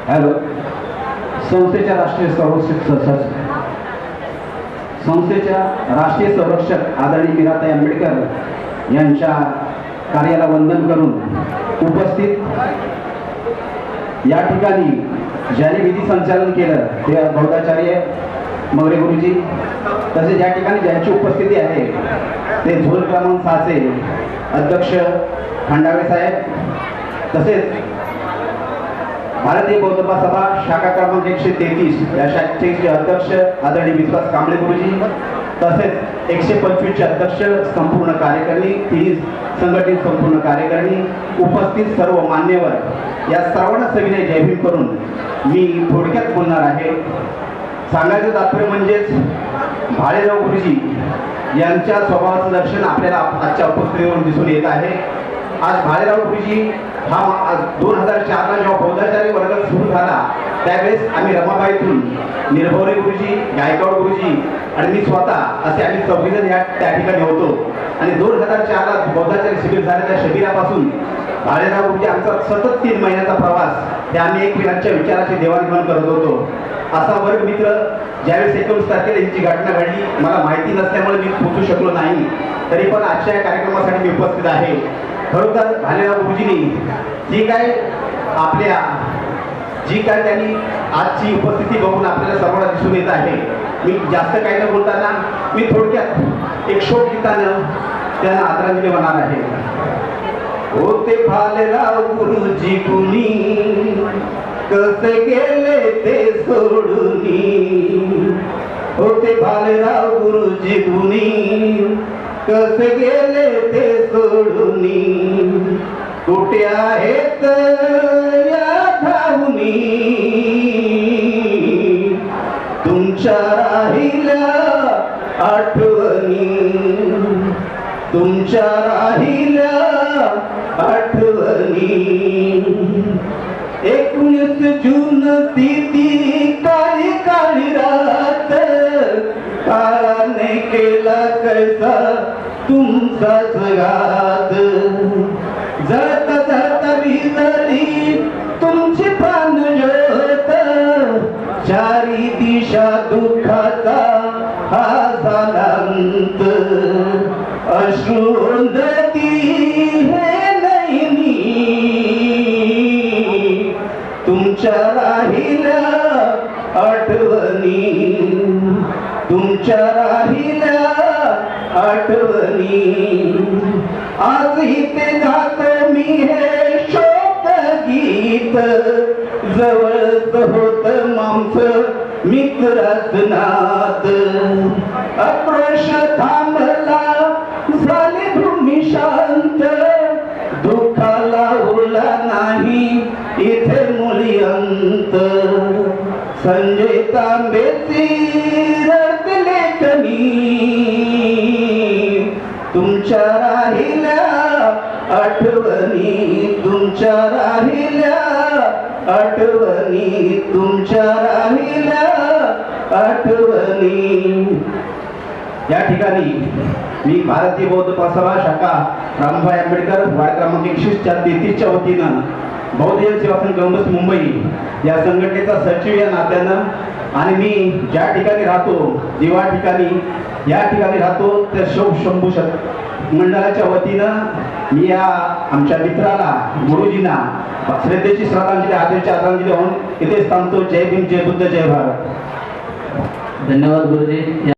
Hello. संस्थेच्या राष्ट्रीय संरक्षक आदरणीय मीराताई आंबेडकर यांच्या कार्याला वंदन करून उपस्थित या ठिकाणी ज्यांनी विधी संचालन केलं ते बौद्धाचार्य मगरे गुरुजी, तसेच या ठिकाणी ज्यांची उपस्थिती आहे ते झोन क्रमांक 6चे अध्यक्ष खंडावे साहेब, तसेच भारतीय बौद्ध सभा शाखा क्रमांक 133 या शाखेचे अध्यक्ष आदरणीय विश्वास कांबळे गुरुजी, तसेच 125 चे अध्यक्ष संपूर्ण कार्यकारिणी, 3 संघटित संपूर्ण कार्यकारिणी, उपस्थित सर्व मान्यवर या सर्वांना सविनय जय भीम करून मी थोडक्यात बोलणार आहे. सांगायचं तात्पर्य म्हणजेच भालेराव गुरुजी यांच्या स्वभावाचं दर्शन आपल्याला आजच्या उपस्थितीवरून दिसून येत आहे. आज भालेराव गुरुजी हा 2004ला जेव्हा बौद्धाचार्य वर्ग सुरू झाला त्यावेळेस आम्ही रमाबाईतून निर्भवरे गुरुजी, गायकवाड गुरुजी आणि मी स्वतः असे आम्ही 24 जण त्या ठिकाणी होतो. आणि 2004ला बौद्धाचार्य शिबिर झालेल्या शिबिरापासून भालेराव गुरुजी आमचा सतत 3 महिन्याचा प्रवास ते आम्ही एकमेकांच्या विचाराची देवाणघेवाण करत होतो. असा वर्ग मित्र ज्यावेळेस 19 तारखेला यांची घटना घडली मला माहिती नसल्यामुळे मी पोहोचू शकलो नाही, तरी पण आजच्या या कार्यक्रमासाठी मी उपस्थित आहे. खरोखर भालेराव गुरुजींनी जी काय त्यांनी आजची उपस्थिती बघून आपल्याला सर्वांना दिसून येत आहे. मी जास्त काही न बोलताना मी थोडक्यात एक शोक गीतानं त्यांना आदरांजली वाहणार आहे. होते भालेराव गुरुजी कुणी कसे गेले ते सोडूनी, होते भालेराव गुरुजी कुणी कसे गेले ते सोडूनी, कुठे आहेत या धावनी तुमच्या राहिल्या आठवणी, तुमच्या राहिल्या आठवणी. 19 जून ती काळी काळी रात काळाने केला कैसा तुमचाच घात, जळता जळता विसरली तुमची प्राणज्योत, चारी दिशा दुःखाचा हा झाला अंत, अश्रुंधती हे नयनी तुमच्या राहिल्या आठवणी, तुमच्या राहिल्या आठवणी. आज इथे जातो मी हे शोक गीत, जवळच होत मांस मित्रात नाद, आक्रोश थांबला झाली भूमी शांत, दुःखाला उरला नाही इथे मुली अंत, संजय तांबेची रक्त लेखनी तुमच्या राहिल्या आठवणी, तुमच्या राहिल्या आठवणी, तुमच्या राहिल्या आठवणी. या ठिकाणी मी भारतीय बौद्ध सभा शाखा रामभाई आंबेडकर वार्ड क्रमांक 133च्या वतीनं बौद्ध जन सेवा संघ गंबस मुंबई या संघटनेचा सचिव या नात्यानं आणि मी ज्या ठिकाणी राहतो जेव्हा या ठिकाणी राहतो त्या शंभू मंडळाच्या वतीनं मी या आमच्या मित्राला गुरुजींना श्रद्धेची श्रद्धांजली आदरांजली होऊन इथे थांबतो. जय भीम, जय बुद्ध, जय भारत. धन्यवाद गुरुजी.